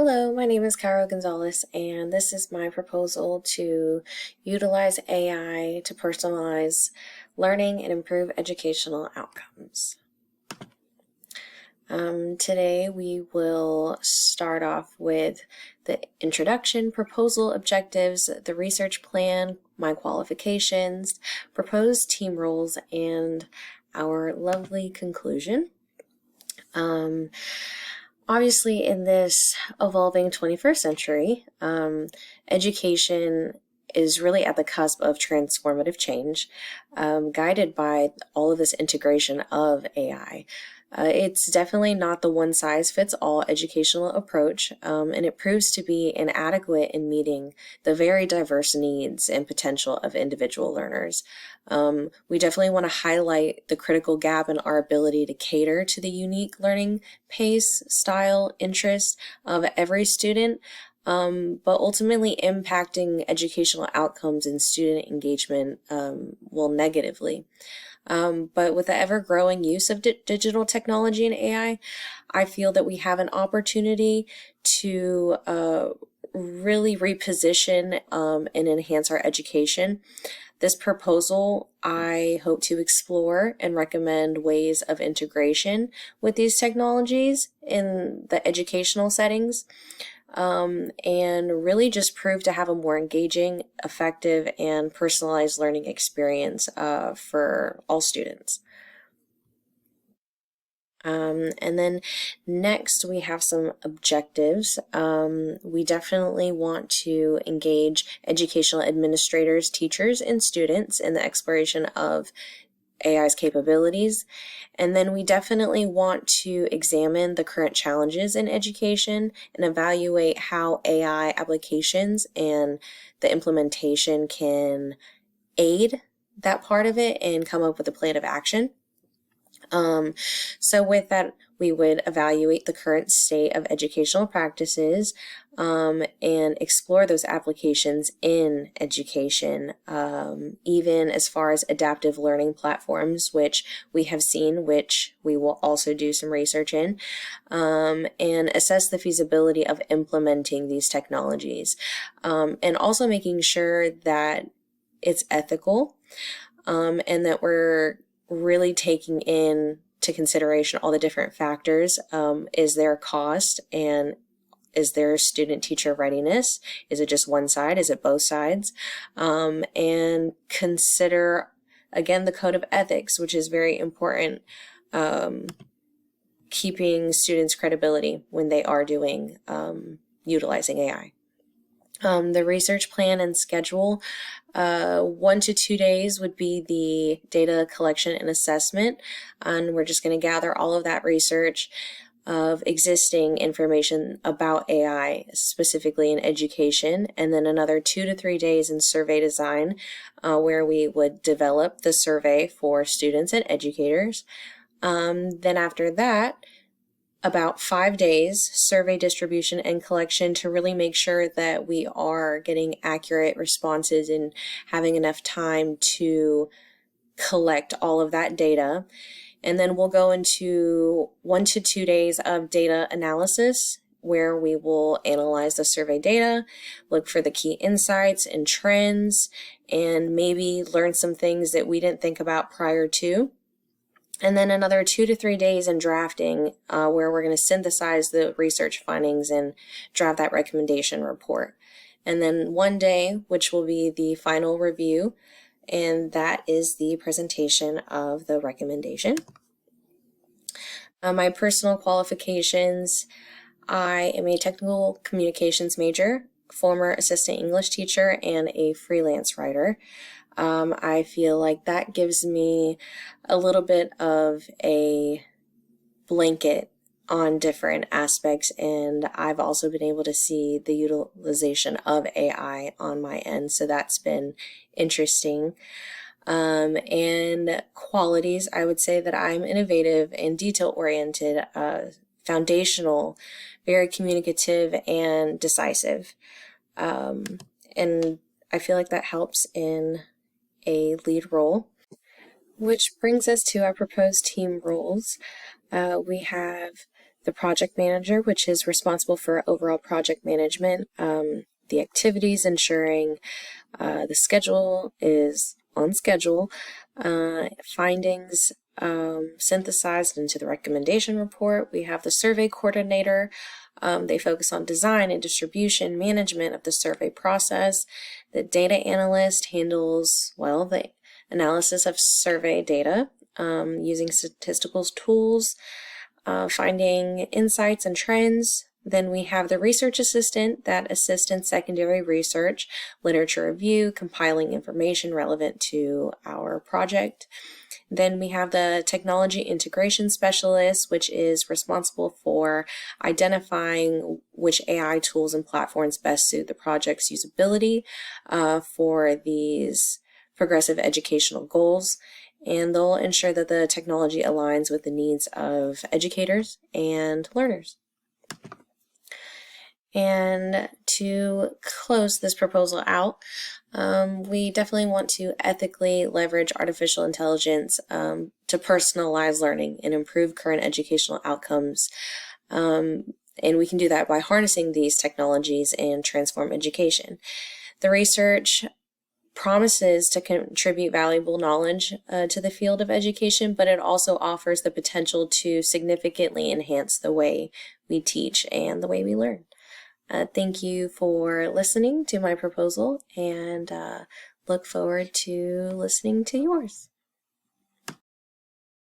Hello, my name is Cairo Gonzalez, and this is my proposal to utilize AI to personalize learning and improve educational outcomes. Today we will start off with the introduction, proposal objectives, the research plan, my qualifications, proposed team roles, and our lovely conclusion. Obviously, in this evolving 21st century, education is really at the cusp of transformative change, guided by all of this integration of AI. It's definitely not the one-size-fits-all educational approach, and it proves to be inadequate in meeting the very diverse needs and potential of individual learners. We definitely want to highlight the critical gap in our ability to cater to the unique learning pace, style, interest of every student, but ultimately impacting educational outcomes and student engagement negatively. But with the ever-growing use of digital technology and AI, I feel that we have an opportunity to really reposition and enhance our education. This proposal, I hope to explore and recommend ways of integration with these technologies in the educational settings. And really just prove to have a more engaging, effective, and personalized learning experience for all students. And then next we have some objectives. We definitely want to engage educational administrators, teachers, and students in the exploration of AI's capabilities. And then we definitely want to examine the current challenges in education and evaluate how AI applications and the implementation can aid that part of it and come up with a plan of action. So with that, we would evaluate the current state of educational practices and explore those applications in education, even as far as adaptive learning platforms, which we have seen, which we will also do some research in, and assess the feasibility of implementing these technologies, and also making sure that it's ethical, and that we're really taking into consideration all the different factors. Is there cost, and is there student-teacher readiness? Is it just one side? Is it both sides? And consider, again, the code of ethics, which is very important, keeping students' credibility when they are doing utilizing AI. The research plan and schedule, 1 to 2 days would be the data collection and assessment, and we're just going to gather all of that research of existing information about AI, specifically in education, and then another 2 to 3 days in survey design, where we would develop the survey for students and educators. Then after that, about 5 days, survey distribution and collection to really make sure that we are getting accurate responses and having enough time to collect all of that data. And then we'll go into 1 to 2 days of data analysis, where we will analyze the survey data, look for the key insights and trends, and maybe learn some things that we didn't think about prior to. And then another 2 to 3 days in drafting, where we're going to synthesize the research findings and draft that recommendation report. And then 1 day, which will be the final review, and that is the presentation of the recommendation. My personal qualifications: I am a technical communications major, former assistant English teacher, and a freelance writer. I feel like that gives me a little bit of a blanket on different aspects, and I've also been able to see the utilization of AI on my end, so that's been interesting. And qualities, I would say that I'm innovative and detail-oriented, foundational, very communicative, and decisive. And I feel like that helps in a lead role. Which brings us to our proposed team roles. We have the project manager, which is responsible for overall project management, the activities, ensuring the schedule is on schedule, findings synthesized into the recommendation report. We have the survey coordinator. They focus on design and distribution, management of the survey process. The data analyst handles, well, the analysis of survey data using statistical tools, finding insights and trends. Then we have the research assistant that assists in secondary research, literature review, compiling information relevant to our project. Then we have the technology integration specialist, which is responsible for identifying which AI tools and platforms best suit the project's usability for these progressive educational goals. And they'll ensure that the technology aligns with the needs of educators and learners. And to close this proposal out, we definitely want to ethically leverage artificial intelligence to personalize learning and improve current educational outcomes. And we can do that by harnessing these technologies and transform education. The research promises to contribute valuable knowledge to the field of education, but it also offers the potential to significantly enhance the way we teach and the way we learn. Thank you for listening to my proposal, and look forward to listening to yours.